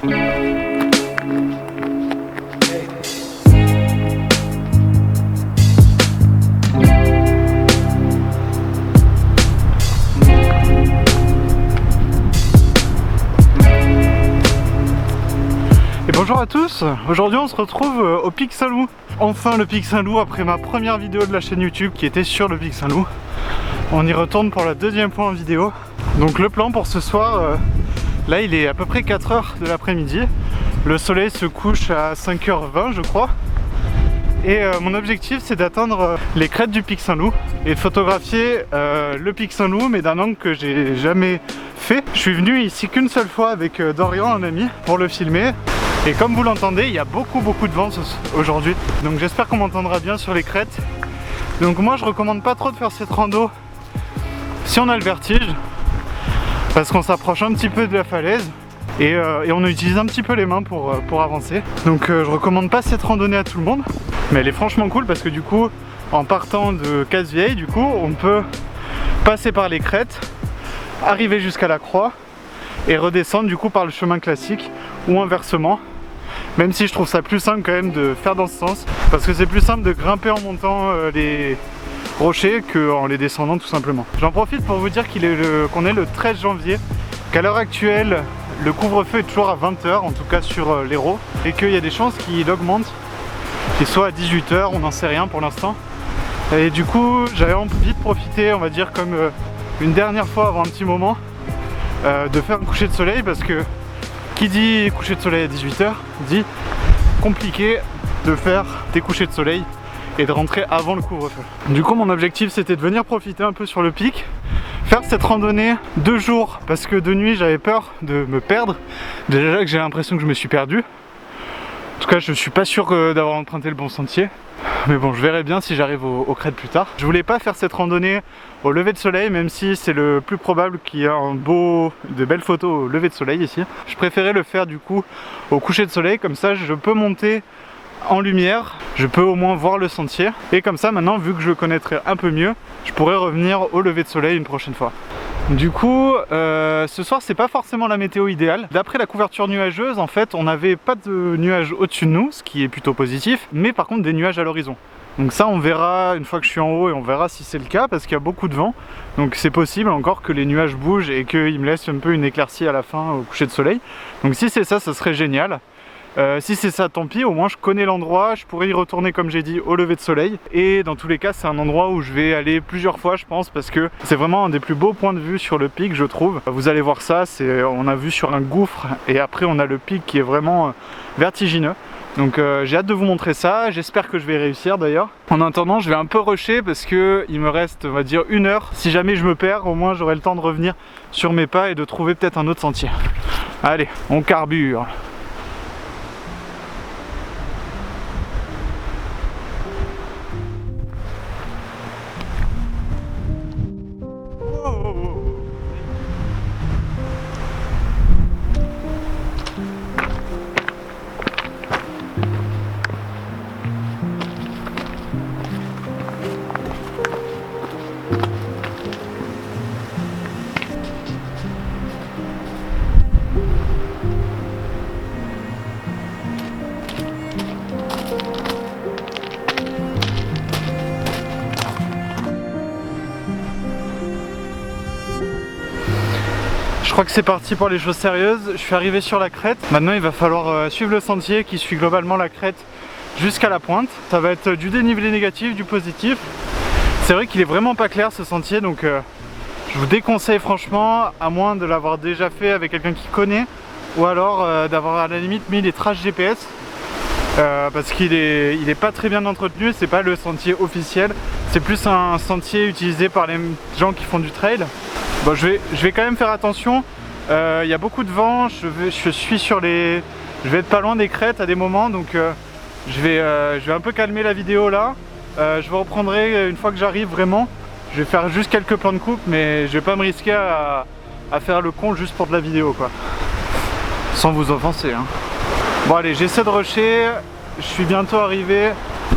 Et bonjour à tous, aujourd'hui on se retrouve au Pic Saint-Loup. Enfin le Pic Saint-Loup après ma première vidéo de la chaîne YouTube qui était sur le Pic Saint-Loup. On y retourne pour la deuxième fois en vidéo. Donc le plan pour ce soir, là il est à peu près 4h de l'après-midi. Le soleil se couche à 5h20 je crois. Et mon objectif c'est d'atteindre les crêtes du Pic Saint-Loup et de photographier le Pic Saint-Loup mais d'un angle que j'ai jamais fait. Je suis venu ici qu'une seule fois avec Dorian, un ami, pour le filmer. Et comme vous l'entendez, il y a beaucoup de vent aujourd'hui. Donc j'espère qu'on m'entendra bien sur les crêtes. Donc moi je recommande pas trop de faire cette rando si on a le vertige, parce qu'on s'approche un petit peu de la falaise et on utilise un petit peu les mains pour avancer. Donc je recommande pas cette randonnée à tout le monde, mais elle est franchement cool parce que du coup en partant de Casse-Vieille, du coup on peut passer par les crêtes, arriver jusqu'à la croix et redescendre du coup par le chemin classique ou inversement. Même si je trouve ça plus simple quand même de faire dans ce sens, parce que c'est plus simple de grimper en montant les rochers qu'en les descendant tout simplement. J'en profite pour vous dire qu'on est le 13 janvier, qu'à l'heure actuelle le couvre-feu est toujours à 20h, en tout cas sur l'Hérault, et qu'il y a des chances qu'il augmente, qu'il soit à 18h, on n'en sait rien pour l'instant. Et du coup j'avais envie de profiter, on va dire comme une dernière fois avant un petit moment, de faire un coucher de soleil, parce que qui dit coucher de soleil à 18h dit compliqué de faire des couchers de soleil et de rentrer avant le couvre-feu. Du coup mon objectif c'était de venir profiter un peu sur le pic, faire cette randonnée 2 jours, parce que de nuit j'avais peur de me perdre. Déjà que j'ai l'impression que je me suis perdu. En tout cas je suis pas sûr d'avoir emprunté le bon sentier. Mais bon, je verrai bien si j'arrive aux crêtes plus tard. Je voulais pas faire cette randonnée au lever de soleil, même si c'est le plus probable qu'il y ait de belles photos au lever de soleil ici. Je préférais le faire du coup au coucher de soleil, comme ça je peux monter en lumière, je peux au moins voir le sentier. Et comme ça maintenant, vu que je le connaîtrai un peu mieux, je pourrais revenir au lever de soleil une prochaine fois. Du coup, ce soir c'est pas forcément la météo idéale. D'après la couverture nuageuse, en fait, on n'avait pas de nuages au-dessus de nous, ce qui est plutôt positif, mais par contre des nuages à l'horizon. Donc ça on verra une fois que je suis en haut et on verra si c'est le cas, parce qu'il y a beaucoup de vent. Donc c'est possible encore que les nuages bougent et qu'ils me laissent un peu une éclaircie à la fin au coucher de soleil. Donc si c'est ça, ça serait génial. Si c'est ça, tant pis, au moins je connais l'endroit, je pourrais y retourner comme j'ai dit au lever de soleil. Et dans tous les cas c'est un endroit où je vais aller plusieurs fois je pense, parce que c'est vraiment un des plus beaux points de vue sur le pic je trouve. Vous allez voir ça, on a vu sur un gouffre et après on a le pic qui est vraiment vertigineux. Donc j'ai hâte de vous montrer ça, j'espère que je vais réussir d'ailleurs. En attendant je vais un peu rusher parce que il me reste on va dire 1 heure. Si jamais je me perds, au moins j'aurai le temps de revenir sur mes pas et de trouver peut-être un autre sentier. Allez, on carbure. Je crois que c'est parti pour les choses sérieuses. Je suis arrivé sur la crête. Maintenant il va falloir suivre le sentier qui suit globalement la crête jusqu'à la pointe. Ça va être du dénivelé négatif, du positif. C'est vrai qu'il est vraiment pas clair ce sentier, donc je vous déconseille franchement, à moins de l'avoir déjà fait avec quelqu'un qui connaît, ou alors d'avoir à la limite mis les traces GPS, parce qu'il est pas très bien entretenu. C'est pas le sentier officiel, c'est plus un sentier utilisé par les gens qui font du trail. Bon, je vais quand même faire attention. Il y a beaucoup de vent, je vais être pas loin des crêtes à des moments, donc je vais un peu calmer la vidéo là. Je vous reprendrai une fois que j'arrive vraiment. Je vais faire juste quelques plans de coupe, mais je vais pas me risquer à faire le con juste pour de la vidéo quoi. Sans vous offenser hein. Bon allez, j'essaie de rusher. Je suis bientôt arrivé.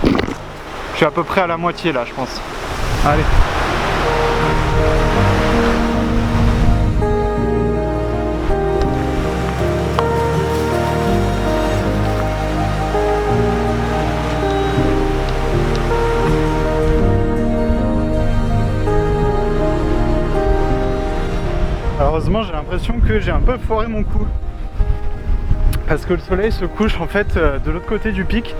Je suis à peu près à la moitié là je pense. Allez. malheureusement j'ai l'impression que j'ai un peu foiré mon coup. Parce que le soleil se couche en fait de l'autre côté du pic.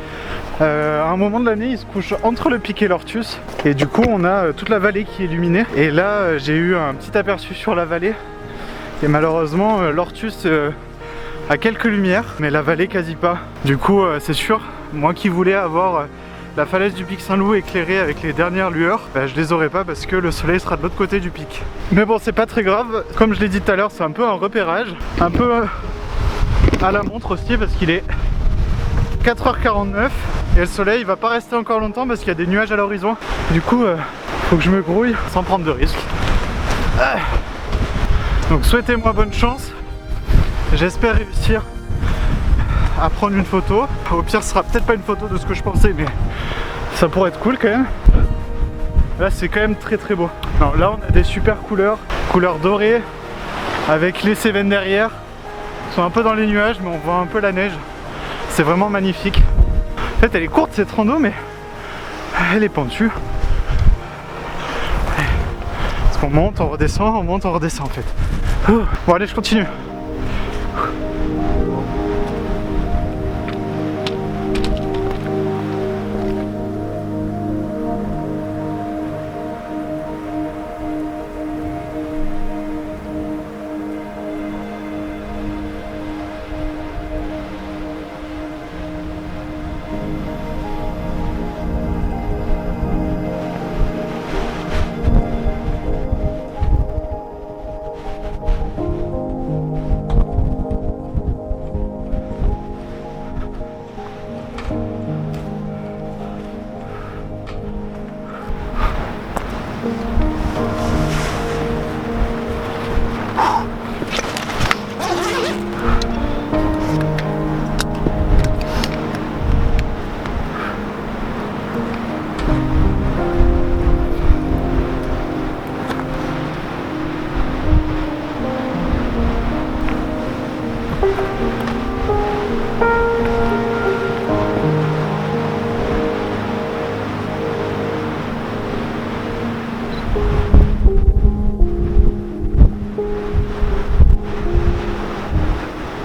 À un moment de l'année il se couche entre le pic et l'Ortus. Et du coup on a toute la vallée qui est illuminée. Et là j'ai eu un petit aperçu sur la vallée. Et malheureusement l'Ortus a quelques lumières, mais la vallée quasi pas. Du coup c'est sûr, moi qui voulais avoir la falaise du pic Saint-Loup éclairée avec les dernières lueurs, je les aurai pas parce que le soleil sera de l'autre côté du pic. Mais bon c'est pas très grave, comme je l'ai dit tout à l'heure c'est un peu un repérage, un peu à la montre aussi parce qu'il est 4h49 et le soleil va pas rester encore longtemps parce qu'il y a des nuages à l'horizon. Du coup faut que je me grouille sans prendre de risques. Donc souhaitez-moi bonne chance, j'espère réussir à prendre une photo. Au pire ce sera peut-être pas une photo de ce que je pensais, mais ça pourrait être cool quand même. Là c'est quand même très très beau. Non, là on a des super couleurs, couleurs dorées avec les Cévennes derrière. Ils sont un peu dans les nuages mais on voit un peu la neige. C'est vraiment magnifique. En fait elle est courte cette rando mais elle est pentue. Parce qu'on monte, on redescend en fait. Bon allez je continue.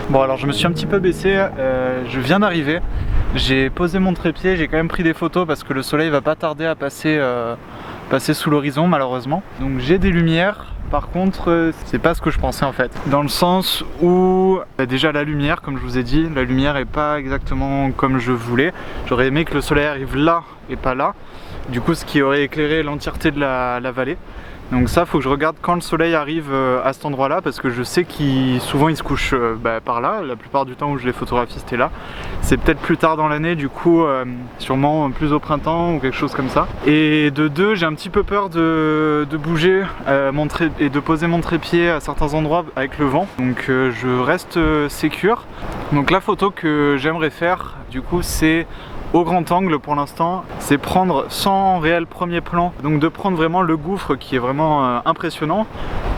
Bon alors je me suis un petit peu baissé, je viens d'arriver, j'ai posé mon trépied, j'ai quand même pris des photos parce que le soleil va pas tarder à passer sous l'horizon malheureusement. Donc j'ai des lumières, par contre c'est pas ce que je pensais en fait. Dans le sens où déjà la lumière, comme je vous ai dit, la lumière est pas exactement comme je voulais. J'aurais aimé que le soleil arrive là et pas là, du coup ce qui aurait éclairé l'entièreté de la vallée. Donc ça, faut que je regarde quand le soleil arrive à cet endroit là parce que je sais qu'il souvent il se couche par là. La plupart du temps où je les photographie c'était là. C'est peut-être plus tard dans l'année, du coup sûrement plus au printemps ou quelque chose comme ça. Et de deux, j'ai un petit peu peur de bouger et de poser mon trépied à certains endroits avec le vent. Donc je reste sécure. Donc la photo que j'aimerais faire du coup c'est au grand angle pour l'instant, c'est prendre sans réel premier plan, donc de prendre vraiment le gouffre qui est vraiment impressionnant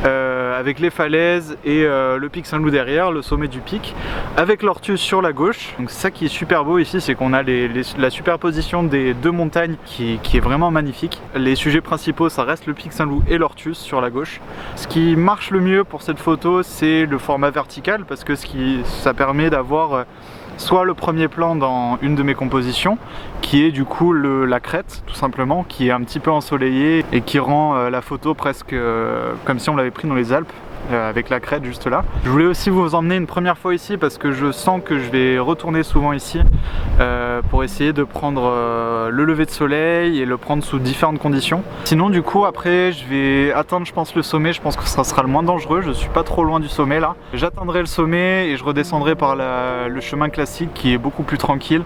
avec les falaises et le pic Saint-Loup derrière, le sommet du pic, avec l'Ortus sur la gauche. Donc ça qui est super beau ici, c'est qu'on a la superposition des deux montagnes qui est vraiment magnifique. Les sujets principaux ça reste le pic Saint-Loup et l'Ortus sur la gauche. Ce qui marche le mieux pour cette photo c'est le format vertical parce que ça permet d'avoir soit le premier plan dans une de mes compositions qui est du coup la crête tout simplement, qui est un petit peu ensoleillée et qui rend la photo presque comme si on l'avait pris dans les Alpes avec la crête juste là. Je voulais aussi vous emmener une première fois ici parce que je sens que je vais retourner souvent ici pour essayer de prendre le lever de soleil et le prendre sous différentes conditions. Sinon du coup après je vais atteindre je pense le sommet, je pense que ça sera le moins dangereux, je suis pas trop loin du sommet là. J'atteindrai le sommet et je redescendrai par le chemin classique qui est beaucoup plus tranquille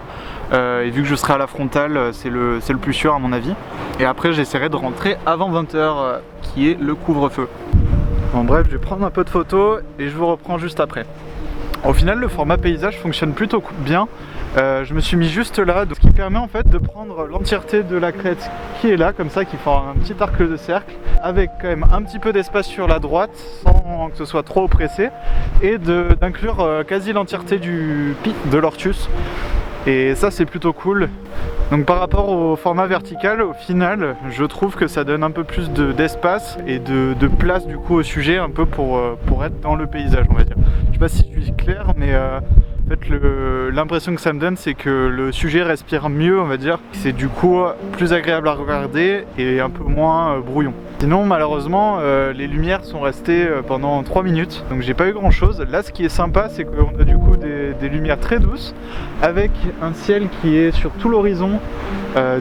et vu que je serai à la frontale c'est le plus sûr à mon avis. Et après j'essaierai de rentrer avant 20 h qui est le couvre-feu. Bon bref, je vais prendre un peu de photos et je vous reprends juste après. Au final, le format paysage fonctionne plutôt bien. Je me suis mis juste là, ce qui permet en fait de prendre l'entièreté de la crête qui est là, comme ça, qui forme un petit arc de cercle, avec quand même un petit peu d'espace sur la droite, sans que ce soit trop oppressé, et d'inclure quasi l'entièreté du pic de l'Ortus. Et ça c'est plutôt cool. Donc par rapport au format vertical, au final, je trouve que ça donne un peu plus d'espace et de place du coup au sujet, un peu pour être dans le paysage, on va dire. Je sais pas si je suis clair, mais en fait l'impression que ça me donne, c'est que le sujet respire mieux, on va dire. C'est du coup plus agréable à regarder et un peu moins brouillon. Sinon malheureusement les lumières sont restées pendant 3 minutes, donc j'ai pas eu grand chose. Là ce qui est sympa, c'est qu'on a du coup des lumières très douces avec un ciel qui est sur tout l'horizon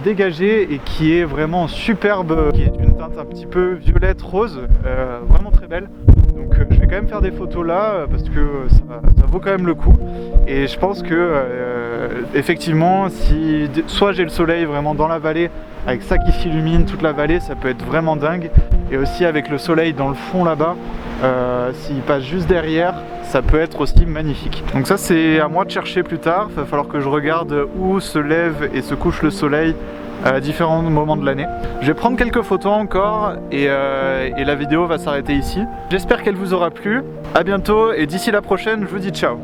dégagé et qui est vraiment superbe, qui est d'une teinte un petit peu violette rose, vraiment très belle. Donc je vais quand même faire des photos là parce que ça vaut quand même le coup. Et je pense que effectivement, si soit j'ai le soleil vraiment dans la vallée avec ça qui s'illumine toute la vallée, ça peut être vraiment dingue. Et aussi avec le soleil dans le fond là-bas, s'il passe juste derrière, ça peut être aussi magnifique. Donc ça c'est à moi de chercher plus tard. Il va falloir que je regarde où se lève et se couche le soleil à différents moments de l'année. Je vais prendre quelques photos encore et la vidéo va s'arrêter ici. J'espère qu'elle vous aura plu. À bientôt et d'ici la prochaine, je vous dis ciao.